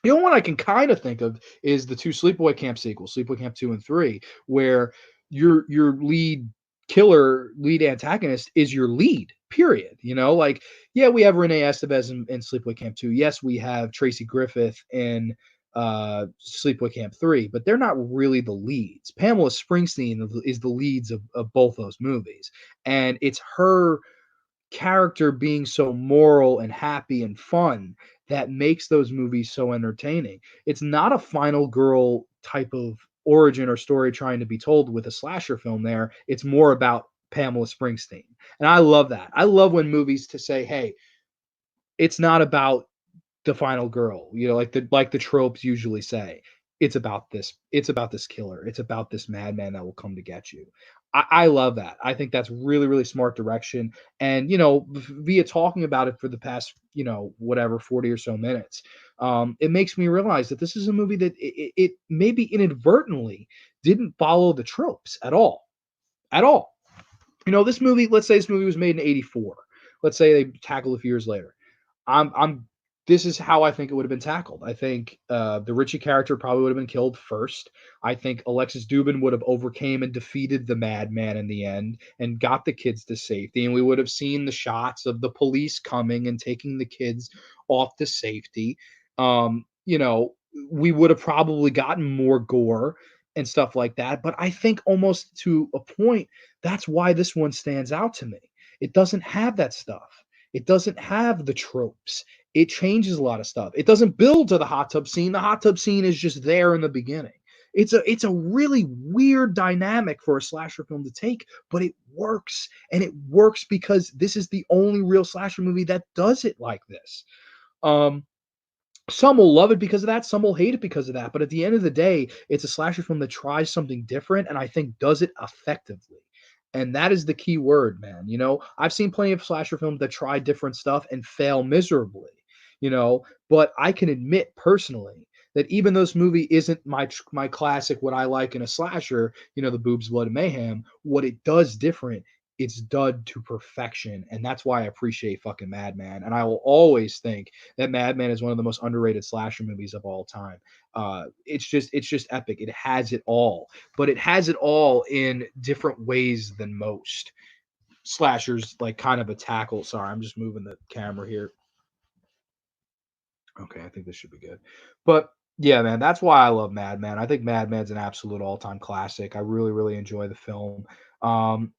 The only one I can kind of think of is the two Sleepaway Camp sequels, Sleepaway Camp 2 and 3, where your lead antagonist is your lead, period. Like, yeah, we have Renee Estevez in Sleepaway Camp 2. Yes, we have Tracy Griffith in Sleepaway Camp 3, but they're not really the leads. Pamela Springsteen is the leads of both those movies. And it's her character being so moral and happy and fun that makes those movies so entertaining. It's not a final girl type of origin or story trying to be told with a slasher film there. It's more about Pamela Springsteen. And I love that. I love when movies to say, hey, it's not about the final girl, like the tropes usually say. It's about this. It's about this killer. It's about this madman that will come to get you. I love that. I think that's really, really smart direction. And via talking about it for the past, whatever 40 or so minutes, it makes me realize that this is a movie that it maybe inadvertently didn't follow the tropes at all, at all. This movie. Let's say this movie was made in '84. Let's say they tackle a few years later. I'm this is how I think it would have been tackled. I think the Richie character probably would have been killed first. I think Alexis Dubin would have overcame and defeated the madman in the end and got the kids to safety. And we would have seen the shots of the police coming and taking the kids off to safety. We would have probably gotten more gore and stuff like that. But I think almost to a point, that's why this one stands out to me. It doesn't have that stuff. It doesn't have the tropes. It changes a lot of stuff. It doesn't build to the hot tub scene. The hot tub scene is just there in the beginning. It's a really weird dynamic for a slasher film to take, but it works. And it works because this is the only real slasher movie that does it like this. Some will love it because of that. Some will hate it because of that. But at the end of the day, it's a slasher film that tries something different and I think does it effectively. And that is the key word, man. I've seen plenty of slasher films that try different stuff and fail miserably, but I can admit personally that even though this movie isn't my classic, what I like in a slasher, the boobs, blood, and mayhem, what it does different, it's done to perfection. And that's why I appreciate fucking Madman. And I will always think that Madman is one of the most underrated slasher movies of all time. It's just epic. It has it all, but it has it all in different ways than most slashers, like kind of a tackle. Sorry, I'm just moving the camera here. Okay, I think this should be good. But yeah, man, that's why I love Madman. I think Madman's an absolute all-time classic. I really, really enjoy the film.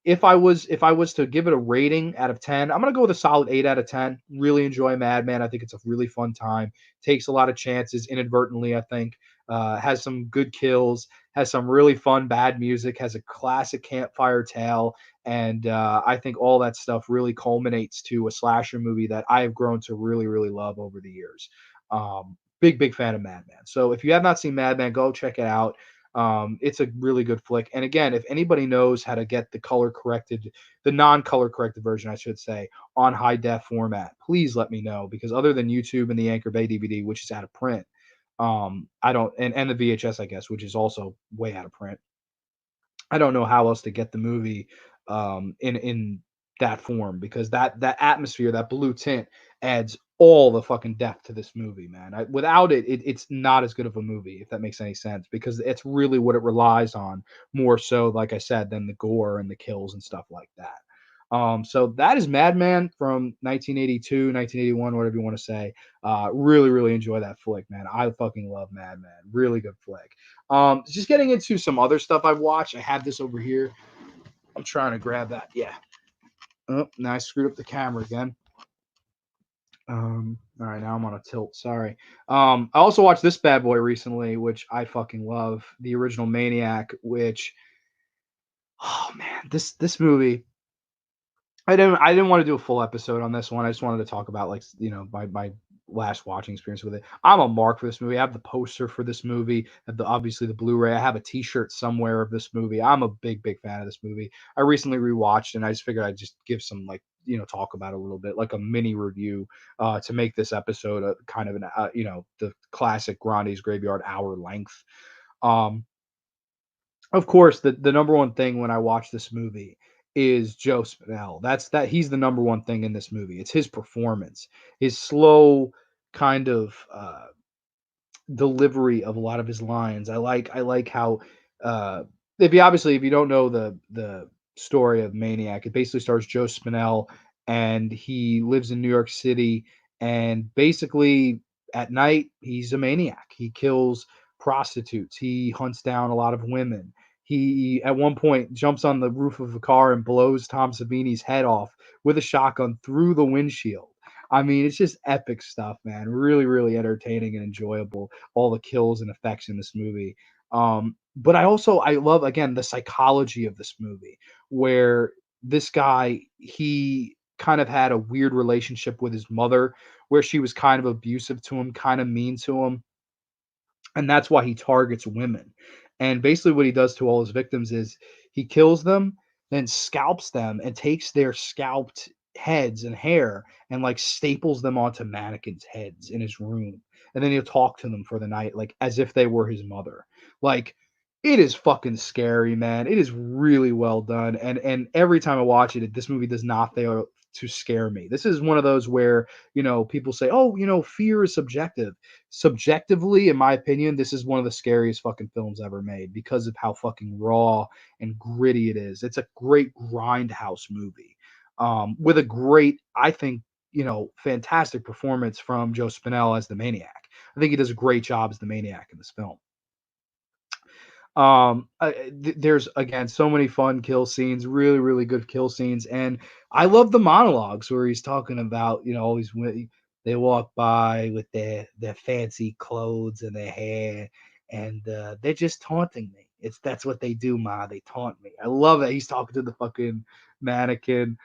If I was to give it a rating out of 10, I'm gonna go with a solid 8 out of 10. Really enjoy Madman. I think it's a really fun time. Takes a lot of chances inadvertently, I think. Has some good kills, has some really fun bad music, has a classic campfire tale, and I think all that stuff really culminates to a slasher movie that I have grown to really, really love over the years. Big fan of Madman. So if you have not seen Madman, go check it out. It's a really good flick. And again, if anybody knows how to get the non-color corrected version, I should say, on high def format, please let me know, because other than YouTube and the Anchor Bay DVD, which is out of print, I don't, and the VHS, I guess, which is also way out of print. I don't know how else to get the movie in that form, because that atmosphere, that blue tint, adds all the fucking depth to this movie, man. Without it's not as good of a movie, if that makes any sense, because it's really what it relies on more so, like I said, than the gore and the kills and stuff like that. So that is Madman from 1982, 1981, whatever you want to say. Really, really enjoy that flick, man. I fucking love Madman. Really good flick. Just getting into some other stuff I've watched. I have this over here. I'm trying to grab that. Yeah. Oh, now I screwed up the camera again. All right, now I'm on a tilt. Sorry. I also watched this bad boy recently, which I fucking love. The original Maniac, which, oh man, this movie. I didn't want to do a full episode on this one. I just wanted to talk about, like, my last watching experience with it. I'm a mark for this movie. I have the poster for this movie, I have obviously the Blu-ray. I have a T-shirt somewhere of this movie. I'm a big fan of this movie. I recently rewatched, and I just figured I'd just give some, like, talk about it a little bit, like a mini review, to make this episode a kind of an the classic Grande's Graveyard hour length. Um, of course, the number one thing when I watch this movie is Joe Spinell. He's the number one thing in this movie. It's his performance, his slow kind of delivery of a lot of his lines. I like how, uh, if you don't know the story of Maniac, it basically stars Joe Spinell, and he lives in New York City, and basically at night he's a maniac. He kills prostitutes. He hunts down a lot of women. He at one point jumps on the roof of a car and blows Tom Savini's head off with a shotgun through the windshield. I mean, it's just epic stuff, man. Really, really entertaining and enjoyable, all the kills and effects in this movie. But I love, again, the psychology of this movie, where this guy, he kind of had a weird relationship with his mother, where she was kind of abusive to him, kind of mean to him, and that's why he targets women. And basically what he does to all his victims is he kills them, then scalps them and takes their scalped heads and hair and, like, staples them onto mannequins' heads in his room. And then he'll talk to them for the night, like as if they were his mother. Like, it is fucking scary, man. It is really well done. And every time I watch it, this movie does not fail to scare me. This is one of those where, people say, "Oh, fear is subjective." Subjectively, in my opinion, this is one of the scariest fucking films ever made, because of how fucking raw and gritty it is. It's a great grindhouse movie, with a great, I think, fantastic performance from Joe Spinell as the Maniac. I think he does a great job as the Maniac in this film. There's, again, so many fun kill scenes, really, really good kill scenes, and I love the monologues where he's talking about, all these women. They walk by with their fancy clothes and their hair, and they're just taunting me. That's what they do, Ma. They taunt me. I love it. He's talking to the fucking mannequin.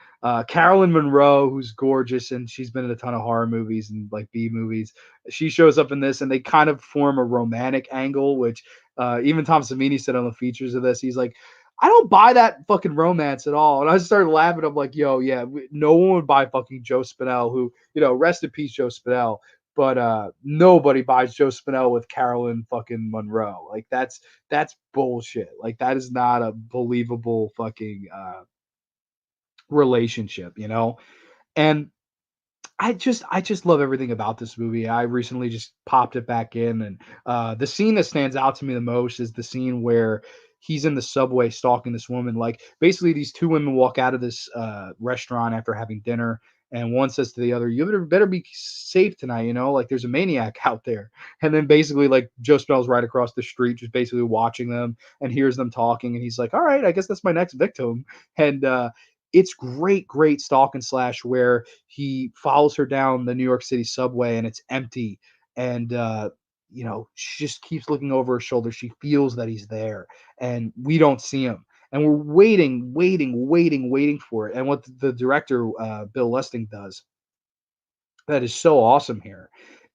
Carolyn Monroe, who's gorgeous, and she's been in a ton of horror movies and, like, B movies. She shows up in this, and they kind of form a romantic angle, which, even Tom Savini said on the features of this, he's like, "I don't buy that fucking romance at all." And I started laughing. I'm like, "Yo, yeah, no one would buy fucking Joe Spinell, who, rest in peace, Joe Spinell." But nobody buys Joe Spinell with Carolyn fucking Monroe. Like, that's bullshit. Like, that is not a believable fucking relationship. And I just love everything about this movie. I recently just popped it back in, and the scene that stands out to me the most is the scene where he's in the subway stalking this woman. Like, basically, these two women walk out of this restaurant after having dinner, and one says to the other, "You better be safe tonight, like, there's a maniac out there." And then basically, like, Joe Spell's right across the street, just basically watching them and hears them talking, and he's like, "All right, I guess that's my next victim." And it's great stalk and slash, where he follows her down the New York City subway and it's empty. And, she just keeps looking over her shoulder. She feels that he's there, and we don't see him. And we're waiting for it. And what the director, Bill Lustig, does that is so awesome here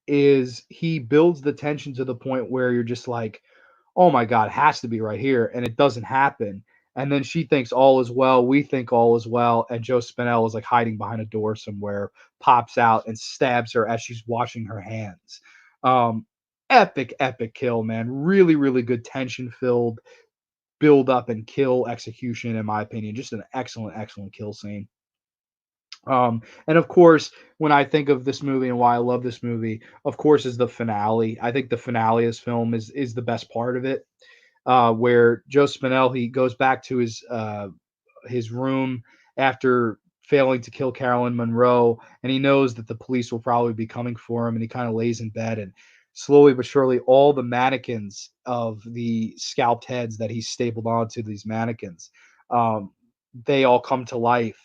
is he builds the tension to the point where you're just like, oh my God, it has to be right here. And it doesn't happen. And then she thinks all is well. We think all is well. And Joe Spinell is like hiding behind a door somewhere, pops out and stabs her as she's washing her hands. Um, Epic, epic kill, man. Really, really good tension filled build up and kill execution, in my opinion. Just an excellent, excellent kill scene. And of course, when I think of this movie and why I love this movie, of course, is the finale. I think the finale of this film is the best part of it, where Joe Spinell he goes back to his room after failing to kill Carolyn Monroe, and he knows that the police will probably be coming for him, and he kind of lays in bed and slowly but surely all the mannequins of the scalped heads that he's stapled onto these mannequins, um, they all come to life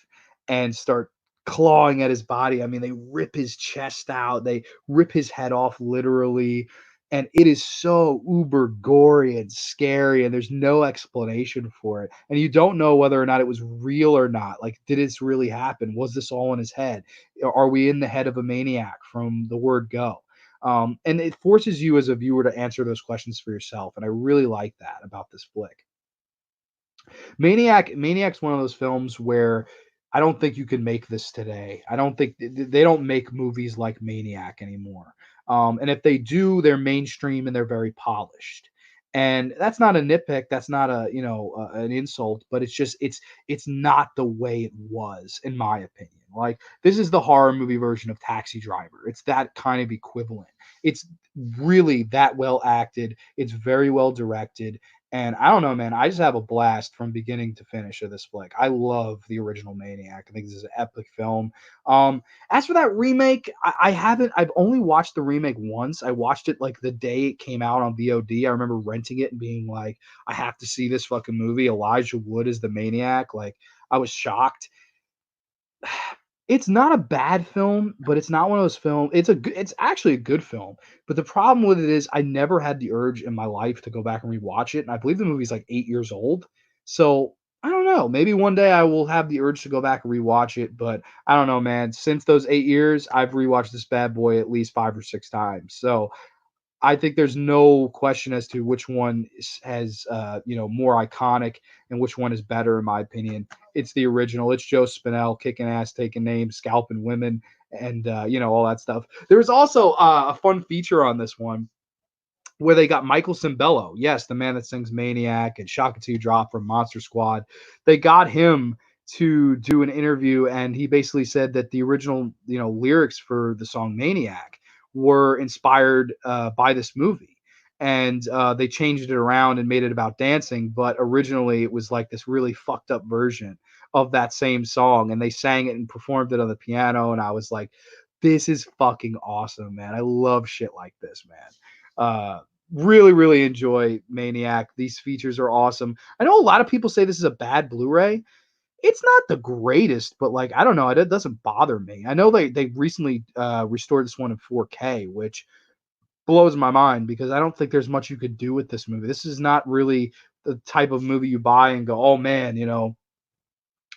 and start clawing at his body. I mean, they rip his chest out, they rip his head off literally, and it is so uber gory and scary, and there's no explanation for it, and you don't know whether or not it was real or not. Like, did this really happen? Was this all in his head? Are we in the head of a maniac from the word go? And it forces you as a viewer to answer those questions for yourself, and I really like that about this flick. Maniac's one of those films where I don't think you can make this today. I don't think they don't make movies like Maniac anymore. And if they do, they're mainstream and they're very polished. And that's not a nitpick. That's not a an insult. But it's not the way it was, in my opinion. Like, this is the horror movie version of Taxi Driver. It's that kind of equivalent. It's really that well acted. It's very well directed, and I don't know, man. I just have a blast from beginning to finish of this flick. I love the original Maniac. I think this is an epic film. As for that remake, I haven't. I've only watched the remake once. I watched it like the day it came out on VOD. I remember renting it and being like, I have to see this fucking movie. Elijah Wood is the Maniac. Like, I was shocked. It's not a bad film, but it's not one of those film it's actually a good film, but the problem with it is I never had the urge in my life to go back and rewatch it, and I believe the movie's, like, 8 years old, so, I don't know, maybe one day I will have the urge to go back and rewatch it, but I don't know, man. Since those 8 years, I've rewatched this bad boy at least 5 or 6 times, so I think there's no question as to which one has more iconic and which one is better, in my opinion. It's the original. It's Joe Spinell kicking ass, taking names, scalping women, and all that stuff. There was also a fun feature on this one where they got Michael Cimbello. Yes, the man that sings Maniac and Shaka 2 Drop from Monster Squad. They got him to do an interview, and he basically said that the original, lyrics for the song Maniac were inspired by this movie. And they changed it around and made it about dancing, but originally it was like this really fucked up version of that same song. And they sang it and performed it on the piano. And I was like, this is fucking awesome, man. I love shit like this, man. Really, really enjoy Maniac. These features are awesome. I know a lot of people say this is a bad Blu-ray. It's not the greatest, but like, I don't know, it doesn't bother me. I know they recently restored this one in 4K, which blows my mind because I don't think there's much you could do with this movie. This is not really the type of movie you buy and go, oh man,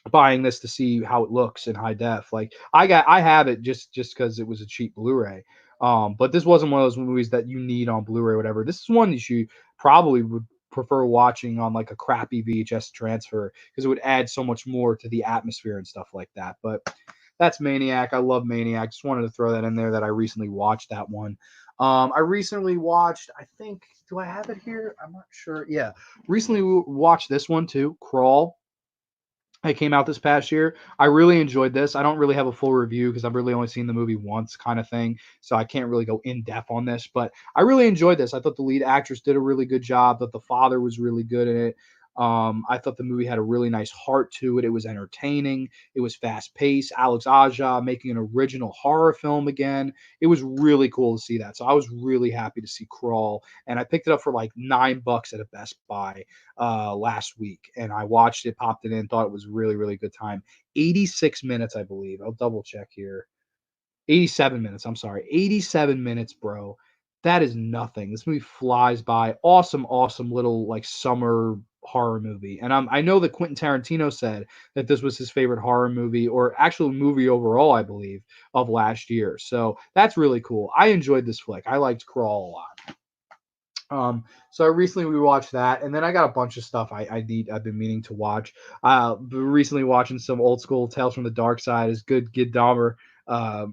buying this to see how it looks in high def. Like, I have it just because it was a cheap Blu-ray. But this wasn't one of those movies that you need on Blu-ray or whatever. This is one that you probably would prefer watching on like a crappy VHS transfer because it would add so much more to the atmosphere and stuff like that. But that's Maniac. I love Maniac. Just wanted to throw that in there that I recently watched that one. I recently watched, I think, do I have it here? I'm not sure. Yeah. Recently watched this one too, Crawl. It came out this past year. I really enjoyed this. I don't really have a full review because I've really only seen the movie once, kind of thing. So I can't really go in depth on this, but I really enjoyed this. I thought the lead actress did a really good job. That the father was really good in it. I thought the movie had a really nice heart to it. It was entertaining. It was fast paced. Alex Aja making an original horror film again. It was really cool to see that. So I was really happy to see Crawl, and I picked it up for like $9 at a Best Buy last week, and I watched it, popped it in, thought it was really, really good time. 86 minutes, I believe. I'll double check here. 87 minutes. I'm sorry. 87 minutes, bro. That is nothing. This movie flies by. Awesome, awesome little like summer horror movie. And I know that Quentin Tarantino said that this was his favorite horror movie, or actual movie overall, I believe, of last year. So that's really cool. I enjoyed this flick. I liked Crawl a lot. So I recently rewatched that, and then I got a bunch of stuff I've been meaning to watch. Recently watching some old school Tales from the Dark Side is good. Gid Dahmer,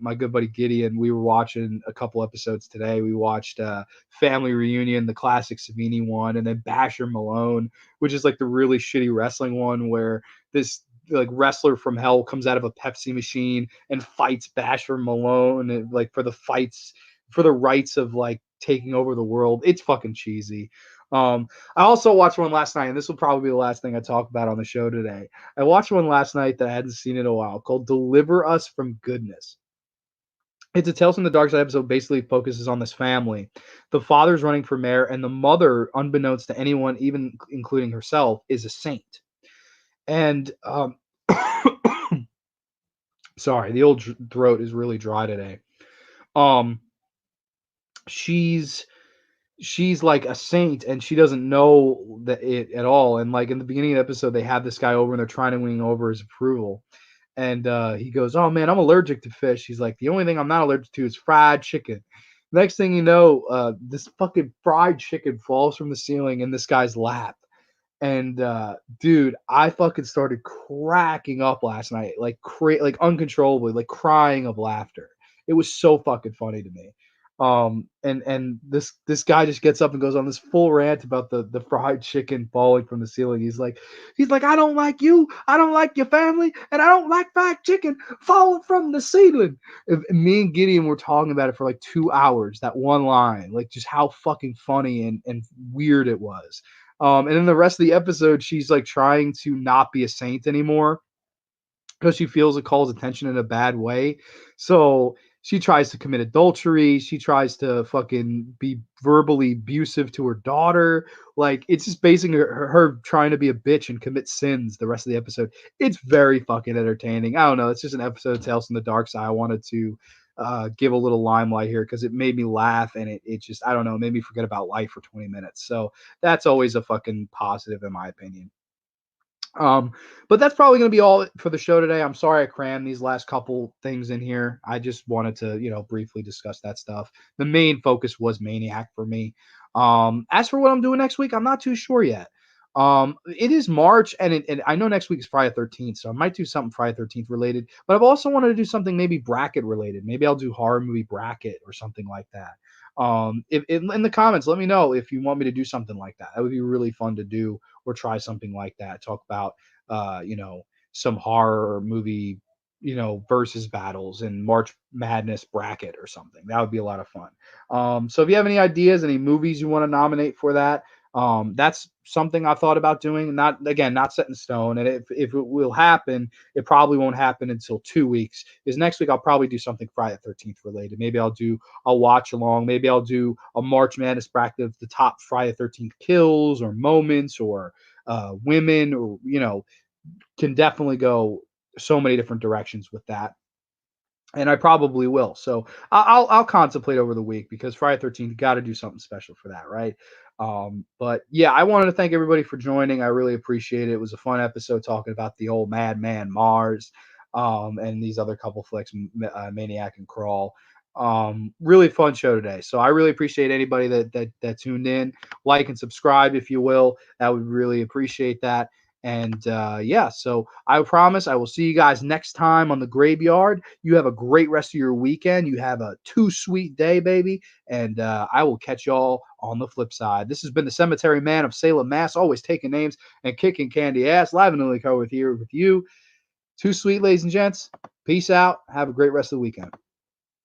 my good buddy Gideon, we were watching a couple episodes today. We watched Family Reunion, the classic Savini one, and then Basher Malone, which is like the really shitty wrestling one where this like wrestler from hell comes out of a Pepsi machine and fights Basher Malone and like for the rights of like taking over the world. It's fucking cheesy. I also watched one last night, and this will probably be the last thing I talk about on the show today. I watched one last night that I hadn't seen in a while called Deliver Us from Goodness. It's a Tales from the Dark Side episode, basically focuses on this family. The father's running for mayor, and the mother, unbeknownst to anyone, even including herself, is a saint. And sorry, the old throat is really dry today. Um, she's she's like a saint and she doesn't know that it at all. And like in the beginning of the episode, they have this guy over and they're trying to win over his approval. And he goes, "Oh man, I'm allergic to fish." He's like, "The only thing I'm not allergic to is fried chicken." Next thing you know, this fucking fried chicken falls from the ceiling in this guy's lap. And dude, I fucking started cracking up last night, like like uncontrollably, like crying of laughter. It was so fucking funny to me. And this guy just gets up and goes on this full rant about the fried chicken falling from the ceiling. He's like, I don't like you, I don't like your family, and I don't like fried chicken falling from the ceiling. And me and Gideon were talking about it for like 2 hours. That one line, like just how fucking funny and weird it was. And then the rest of the episode, she's like trying to not be a saint anymore because she feels it calls attention in a bad way. So she tries to commit adultery. She tries to fucking be verbally abusive to her daughter. Like it's just basically her trying to be a bitch and commit sins the rest of the episode. It's very fucking entertaining. I don't know. It's just an episode of Tales from the Dark Side. I wanted to give a little limelight here because it made me laugh and it just, I don't know, made me forget about life for 20 minutes. So that's always a fucking positive in my opinion. Um, but that's probably going to be all for the show today. I'm sorry I crammed these last couple things in here. I just wanted to, briefly discuss that stuff. The main focus was Maniac for me. As for what I'm doing next week, I'm not too sure yet. It is March, and I know next week is Friday 13th, so I might do something Friday 13th related. But I've also wanted to do something maybe bracket related. Maybe I'll do horror movie bracket or something like that. If in the comments, let me know if you want me to do something like that. That would be really fun to do or try something like that. Talk about some horror movie, versus battles and March Madness bracket or something. That would be a lot of fun. So if you have any ideas, any movies you want to nominate for that, that's something I thought about doing. Not set in stone. And if it will happen, it probably won't happen until 2 weeks. Because next week I'll probably do something Friday the 13th related. Maybe I'll do a watch along. Maybe I'll do a March Madness bracket of the top Friday the 13th kills or moments or women, or can definitely go so many different directions with that. And I probably will. So I'll contemplate over the week because Friday 13th got to do something special for that, right? But yeah, I wanted to thank everybody for joining. I really appreciate it. It was a fun episode talking about the old Madman Marz, and these other couple flicks, Maniac and Crawl. Really fun show today. So I really appreciate anybody that tuned in. Like and subscribe if you will. That would really appreciate that. And yeah, so I promise I will see you guys next time on the Graveyard. You have a great rest of your weekend. You have a too sweet day, baby. And I will catch y'all on the flip side. This has been the Cemetery Man of Salem, Mass. Always taking names and kicking candy ass. Live in the here with you. Too sweet, ladies and gents. Peace out. Have a great rest of the weekend.